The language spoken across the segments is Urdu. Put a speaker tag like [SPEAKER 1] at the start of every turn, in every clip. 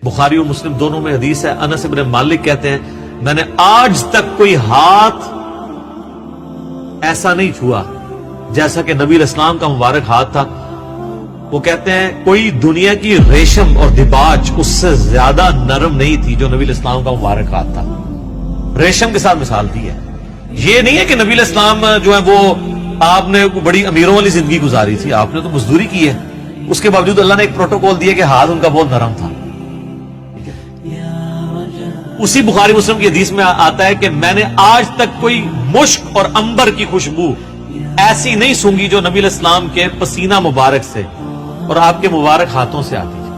[SPEAKER 1] بخاری اور مسلم دونوں میں حدیث ہے، انس بن مالک کہتے ہیں میں نے آج تک کوئی ہاتھ ایسا نہیں چھوا جیسا کہ نبی علیہ السلام کا مبارک ہاتھ تھا. وہ کہتے ہیں کوئی دنیا کی ریشم اور دباج اس سے زیادہ نرم نہیں تھی جو نبی علیہ السلام کا مبارک ہاتھ تھا. ریشم کے ساتھ مثال دی ہے. یہ نہیں ہے کہ نبی علیہ السلام جو ہے وہ آپ نے بڑی امیروں والی زندگی گزاری تھی، آپ نے تو مزدوری کی ہے، اس کے باوجود اللہ نے ایک پروٹوکول دیا کہ ہاتھ ان کا بہت نرم تھا. اسی بخاری مسلم کی حدیث میں آتا ہے کہ میں نے آج تک کوئی مشک اور عنبر کی خوشبو ایسی نہیں سونگی جو نبی علیہ السلام کے پسینہ مبارک سے اور آپ کے مبارک ہاتھوں سے آتی تھی.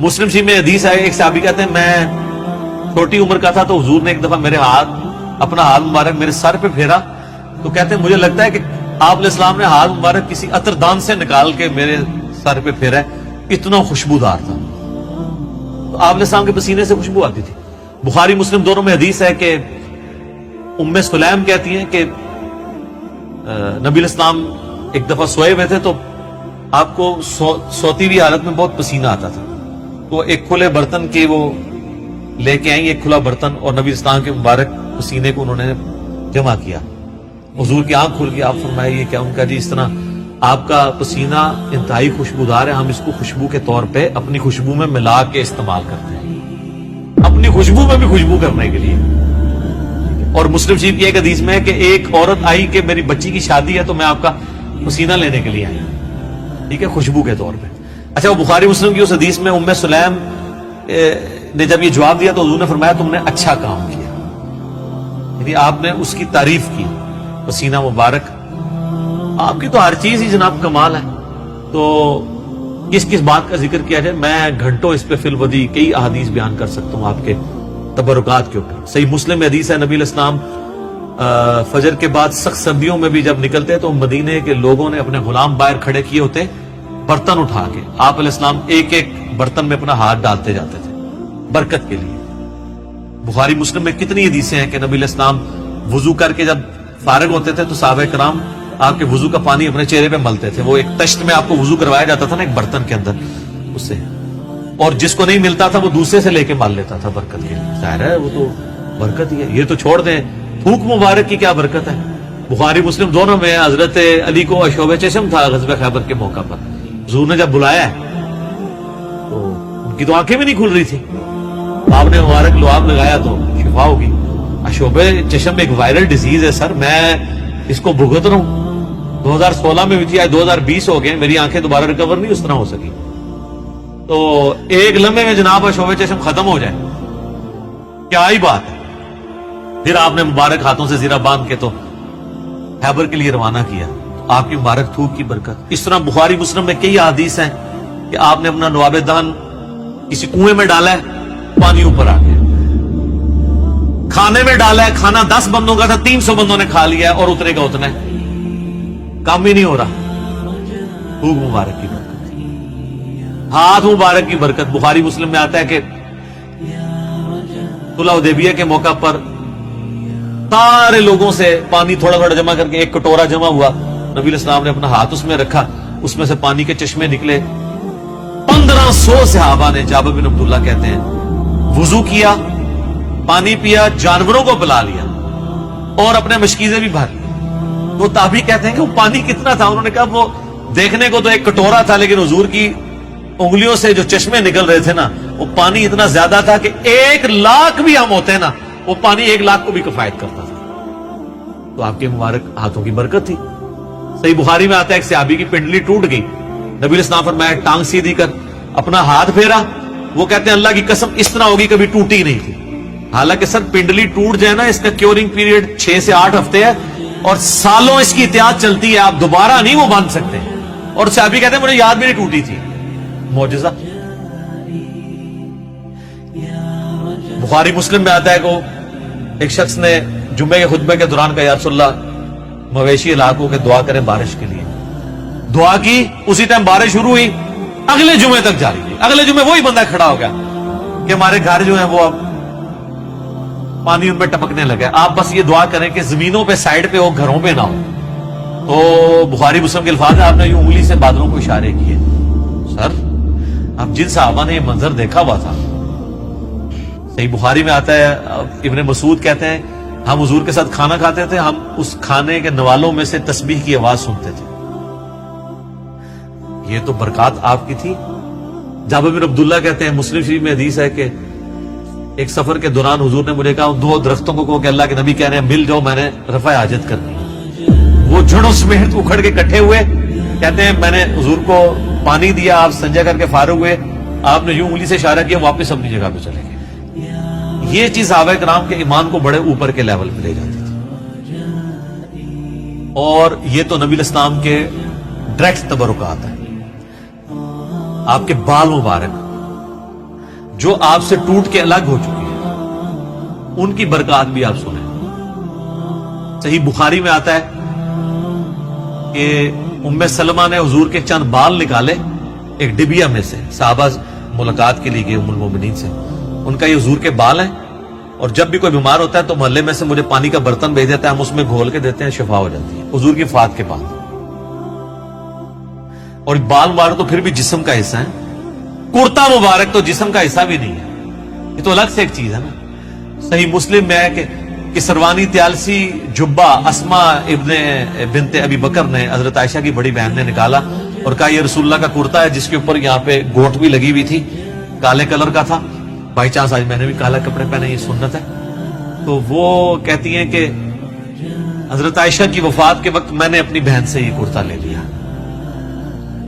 [SPEAKER 1] مسلم شریف میں حدیث ہے، ایک صحابی کہتے ہیں میں چھوٹی عمر کا تھا تو حضور نے ایک دفعہ میرے اپنا ہاتھ مبارک میرے سر پہ پھیرا تو کہتے ہیں مجھے لگتا ہے کہ آپ علیہ السلام نے ہاتھ مبارک کسی عطر دان سے نکال کے میرے سر پہ پھیرا ہے، اتنا خوشبودار تھا. تو آپ علیہ السلام کے پسینے سے خوشبو آتی تھی. بخاری مسلم دونوں میں حدیث ہے کہ ام سلیم کہتی ہیں کہ نبی علیہ السلام ایک دفعہ سوئے ہوئے تھے تو آپ کو سوتی ہوئی حالت میں بہت پسینہ آتا تھا، تو ایک کھلے برتن کے وہ لے کے آئیں، ایک کھلا برتن، اور نبی اسلام کے مبارک پسینے کو انہوں نے جمع کیا. حضور کی آنکھ کھل گئی، آپ فرمائے یہ کیا؟ ان کا جی اس طرح آپ کا پسینہ انتہائی خوشبودار ہے، ہم اس کو خوشبو کے طور پہ اپنی خوشبو میں ملا کے استعمال کرتے ہیں، اپنی خوشبو میں بھی خوشبو کرنے کے لیے. اور مسلم شریف کی ایک حدیث میں ہے کہ ایک عورت آئی کہ میری بچی کی شادی ہے تو میں آپ کا پسینہ لینے کے لیے آئی، ٹھیک ہے، خوشبو کے طور پہ. اچھا، وہ بخاری مسلم کی اس حدیث میں ام سلیم نے جب یہ جواب دیا تو حضور نے فرمایا تم نے اچھا کام کیا، یعنی آپ نے اس کی تعریف کی. پسینہ مبارک آپ کی تو ہر چیز ہی جناب کمال ہے، تو کس کس بات کا ذکر کیا جائے؟ میں گھنٹوں اس پہ فی الودی کئی احادیث بیان کر سکتا ہوں آپ کے تبرکات کے اوپر. صحیح مسلم میں حدیث ہے نبی علیہ السلام فجر کے بعد سخت سردیوں میں بھی جب نکلتے تو مدینے کے لوگوں نے اپنے غلام باہر کھڑے کیے ہوتے برتن اٹھا کے، آپ علیہ السلام ایک ایک برتن میں اپنا ہاتھ ڈالتے جاتے تھے برکت کے لیے. بخاری مسلم میں کتنی حدیثیں ہیں کہ نبی علیہ السلام وضو کر کے جب فارغ ہوتے تھے تو صحابہ کرام آپ کے وضو کا پانی اپنے چہرے پہ ملتے تھے. وہ ایک تشت میں آپ کو وضو کروایا جاتا تھا نا ایک برتن کے اندر، اس سے، اور جس کو نہیں ملتا تھا وہ دوسرے سے لے کے مال لیتا تھا برکت کے لیے. ظاہر ہے وہ تو برکت ہی ہے. یہ تو چھوڑ دیں تھوک مبارک کی کیا برکت ہے. بخاری مسلم دونوں میں حضرت علی کو اشوب چشم تھا غزوہ خیبر کے موقع پر، حضور نے جب بلایا تو ان کی تو آنکھیں بھی نہیں کھل رہی تھی، آپ نے مبارک لعاب لگایا تو شفا ہوگی. اشوب چشم ایک وائرل ڈیزیز ہے سر، میں اس کو بھگت رہا ہوں. 2016 میں ہوئی تھی، آج 2020 ہو گئے، میری آنکھیں دوبارہ ریکور نہیں اس طرح ہو سکی. تو ایک لمحے میں جناب اشوب چشم ختم ہو جائے، کیا ہی بات ہے. پھر آپ نے مبارک ہاتھوں سے زیرہ باندھ کے تو خیبر کے لیے روانہ کیا. آپ کی مبارک تھوک کی برکت. اس طرح بخاری مسلم میں کئی حدیث ہیں کہ آپ نے اپنا نواب دان کسی کنویں میں ڈالا ہے، پانی اوپر آ گیا. کھانے میں ڈالا ہے، کھانا 10 بندوں کا تھا، 300 بندوں نے کھا لیا ہے اور اتنے کا اتنا ہے، کام ہی نہیں ہو رہا. تھوک مبارک کی برکت، ہاتھ مبارک کی برکت. بخاری مسلم میں آتا ہے کہ صلح حدیبیہ کے موقع پر سارے لوگوں سے پانی تھوڑا تھوڑا جمع کر کے ایک کٹورا جمع ہوا، نبی علیہ السلام نے اپنا ہاتھ اس میں رکھا، اس میں سے پانی کے چشمے نکلے. 1500 صحابہ نے، جابر بن عبداللہ کہتے ہیں، وضو کیا، پانی پیا، جانوروں کو پلا لیا اور اپنے مشکیزیں بھی بھر لی. وہ تابعی کہتے ہیں کہ وہ پانی کتنا تھا؟ انہوں نے کہا وہ دیکھنے کو تو ایک کٹورا تھا لیکن حضور کی انگلیوں سے جو چشمے نکل رہے تھے نا، وہ پانی اتنا زیادہ تھا کہ 1,00,000 بھی ہم ہوتے ہیں نا، وہ پانی 1,00,000 کو بھی کفایت کرتا تھا. تو آپ کے مبارک ہاتھوں کی برکت تھی. صحیح بخاری میں آتا ہے ایک صحابی کی پنڈلی ٹوٹ گئی، نبی علیہ السلام فرمایا ٹانگ سیدھی کر، اپنا ہاتھ پھیرا. وہ کہتے ہیں اللہ کی قسم اس طرح ہوگی کبھی ٹوٹی ہی نہیں تھی. حالانکہ سر پنڈلی ٹوٹ جائے نا، اس کا کیورنگ پیریڈ 6 سے 8 ہفتے ہے اور سالوں اس کی احتیاط چلتی ہے، آپ دوبارہ نہیں وہ باندھ سکتے. اور صحابی کہتے ہیں مجھے یاد بھی نہیں ٹوٹی تھی. معجزہ. بخاری مسلم میں آتا ہے کہ ایک شخص نے جمعے کے خطبے کے دوران کہا یا رسول اللہ مویشی علاقوں کے دعا کریں بارش کے لیے. دعا کی، اسی ٹائم بارش شروع ہوئی، اگلے جمعے تک جاری تھی. اگلے جمعے وہی بندہ کھڑا ہو گیا کہ ہمارے گھر جو ہیں وہ اب پانی ان پہ ٹپکنے لگا. آپ بس یہ دعا کریں کہ زمینوں پہ سائڈ پہ ہو، گھروں پہ نہ ہو. تو بخاری مسلم کے الفاظ ہیں، آپ نے یہ انگلی سے بادلوں کو اشارے کیے. سر اب جن صحابہ نے یہ منظر دیکھا ہوا تھا صحیح بخاری میں آتا ہے، ابن مسعود کہتے ہیں ہم حضور کے ساتھ کھانا کھاتے تھے، ہم اس کھانے کے نوالوں میں سے تسبیح کی آواز سنتے تھے۔ یہ تو برکات آپ کی تھی۔ جابر بن عبداللہ کہتے ہیں، مسلم شریف میں حدیث ہے کہ ایک سفر کے دوران حضور نے مجھے کہا دو درختوں کو کہو کہ اللہ کے نبی کہہ رہے ہیں مل جاؤ، میں نے رفع حاجت کرنی ہے۔ وہ جڑوں سمیت اکھڑ کے اکٹھے ہوئے، کہتے ہیں میں نے حضور کو پانی دیا، آپ سنجا کر کے فارغ ہوئے، آپ نے یوں انگلی سے اشارہ کیا، واپس اپنی جگہ پہ چلے گئے۔ یہ چیز صحابہ کرام کے ایمان کو بڑے اوپر کے لیول پہ لے جاتی تھی، اور یہ تو نبی الاسلام کے ڈائریکٹ تبرکات ہیں۔ آپ کے بال مبارک جو آپ سے ٹوٹ کے الگ ہو چکی ہے، ان کی برکات بھی آپ سنیں۔ صحیح بخاری میں آتا ہے کہ ام سلمہ نے حضور کے چند بال نکالے ایک ڈبیا میں سے، صحابہ ملاقات کے لیے گئے ام المومنین سے، ان کا یہ حضور کے بال ہیں، اور جب بھی کوئی بیمار ہوتا ہے تو محلے میں سے مجھے پانی کا برتن بھیج دیتا ہے، ہم اس میں گھول کے دیتے ہیں، شفا ہو جاتی ہے حضور کی وفات کے بعد۔ اور بال مبارک تو پھر بھی جسم کا حصہ ہے، کرتا مبارک تو جسم کا حصہ بھی نہیں ہے، یہ تو الگ سے ایک چیز ہے نا۔ صحیح مسلم میں ہے کہ سروانی تیالسی جبہ اسما ابن بنت ابی بکر نے حضرت عائشہ کی بڑی بہن نے نکالا اور کہا یہ رسول اللہ کا کرتا ہے، جس کے اوپر یہاں پہ گوٹ بھی لگی ہوئی تھی، کالے کلر کا تھا، بائی چانس آج میں نے بھی کالا کپڑے پہنے، یہ سنت ہے۔ تو وہ کہتی ہیں کہ حضرت عائشہ کی وفات کے وقت میں نے اپنی بہن سے یہ کرتا لے لیا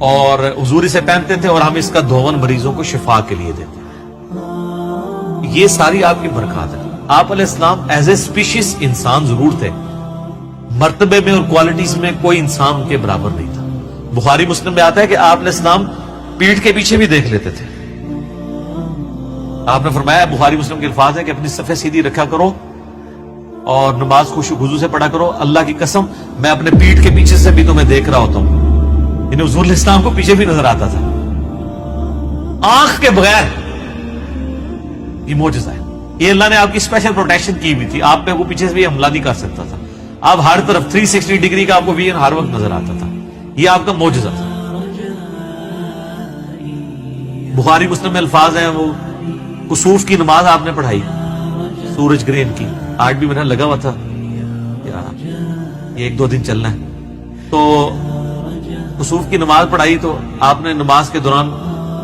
[SPEAKER 1] اور حضور اسے پہنتے تھے، اور ہم اس کا دھون مریضوں کو شفا کے لیے دیتے ہیں۔ یہ ساری آپ کی برکات ہے۔ آپ علیہ السلام ایز اے سپیشیز انسان ضرور تھے، مرتبے میں اور کوالٹیز میں کوئی انسان ان کے برابر نہیں تھا۔ بخاری مسلم میں آتا ہے کہ آپ علیہ السلام پیٹھ کے پیچھے بھی دیکھ لیتے تھے۔ آپ نے فرمایا، بخاری مسلم کے الفاظ ہے کہ اپنی صفیں سیدھی رکھا کرو اور نماز خشوع خضوع سے پڑھا کرو، اللہ کی قسم میں اپنے پیٹھ کے پیچھے سے بھی تمہیں دیکھ رہا ہوتا ہوں۔ یعنی حضور علیہ السلام کو پیچھے بھی نظر آتا تھا، آنکھ کے بغیر۔ یہ معجزہ ہے، یہ اللہ نے آپ کی اسپیشل پروٹیکشن کی ہوئی تھی، آپ پہ وہ پیچھے سے بھی حملہ نہیں کر سکتا تھا، آپ ہر طرف 360 ڈگری کا آپ کو ویژن ہر وقت نظر آتا تھا۔ یہ آپ کا معجزہ تھا۔ بخاری مسلم میں الفاظ ہیں، وہ کسوف کی نماز آپ نے پڑھائی، سورج گرہن کی، آج بھی میرا لگا ہوا تھا یہ 1-2 دن چلنا ہے، تو کسوف کی نماز پڑھائی، تو آپ نے نماز کے دوران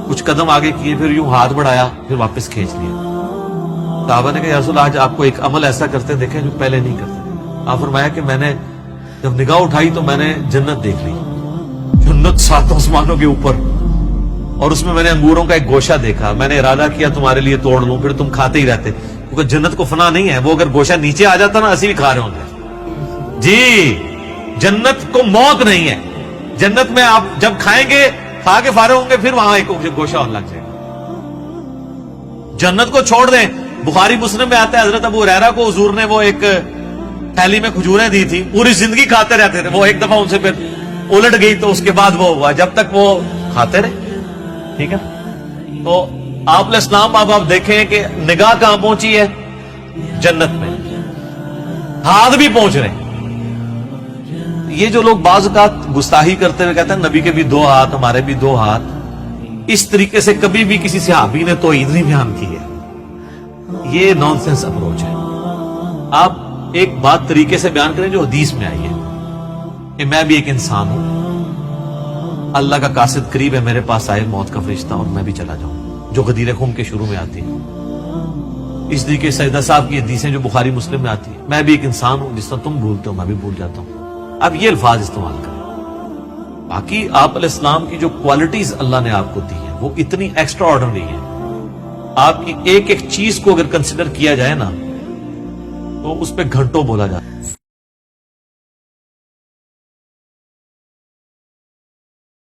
[SPEAKER 1] کچھ قدم آگے کیے، پھر یوں ہاتھ بڑھایا، پھر واپس کھینچ لیا۔ صحابہ نے کہا یا رسول اللہ، آج آپ کو ایک عمل ایسا کرتے دیکھیں جو پہلے نہیں کرتے۔ آپ فرمایا کہ میں نے جب نگاہ اٹھائی تو میں نے جنت دیکھ لی، جنت 7 آسمانوں کے اوپر، اور اس میں میں نے انگوروں کا ایک گوشہ دیکھا، میں نے ارادہ کیا تمہارے لیے توڑ لوں، پھر تم کھاتے ہی رہتے، کیونکہ جنت کو فنا نہیں ہے، وہ اگر گوشہ نیچے آ جاتا نا اسی بھی کھا رہے ہوں گے۔ جی، جنت کو موت نہیں ہے، جنت میں آپ جب کھائیں گے، کھا کے فارغ ہوں گے، پھر وہاں ایک گوشہ اور لگ جائے گا۔ جنت کو چھوڑ دیں، بخاری مسلم میں آتا ہے حضرت ابو ہریرہ کو حضور نے وہ ایک تھیلی میں کھجوریں دی تھی، پوری زندگی کھاتے رہتے تھے، وہ ایک دفعہ ان سے پھر الٹ گئی تو اس کے بعد وہ ہوا، جب تک وہ کھاتے رہے۔ ٹھیک ہے، تو آپ علیہ السلام اب آپ دیکھیں کہ نگاہ کہاں پہنچی ہے؟ جنت میں، ہاتھ بھی پہنچ رہے ہیں۔ یہ جو لوگ بعض اوقات گستاخی کرتے ہوئے کہتے ہیں نبی کے بھی 2 ہاتھ، ہمارے بھی 2 ہاتھ، اس طریقے سے کبھی بھی کسی صحابی نے توحید نہیں بیان کی ہے، یہ نان سینس اپروچ ہے۔ آپ ایک بات طریقے سے بیان کریں جو حدیث میں آئی ہے کہ میں بھی ایک انسان ہوں، اللہ کا قاصد قریب ہے، میرے پاس آئے موت کا فرشتہ اور میں بھی چلا جاؤں، جو غدیر خم کے شروع میں آتی ہے۔ اس طریقے سے سیدہ صاحب کی حدیثیں جو بخاری مسلم میں آتی ہے، میں بھی ایک انسان ہوں، جس طرح تم بھولتے ہو میں بھی بھول جاتا ہوں۔ اب یہ الفاظ استعمال کریں۔ باقی آپ علیہ السلام کی جو کوالٹیز اللہ نے آپ کو دی ہیں وہ اتنی ایکسٹرا آرڈنری ہیں، آپ کی ایک ایک چیز کو اگر کنسیڈر کیا جائے نا تو اس پہ گھنٹوں بولا جاتا ہے۔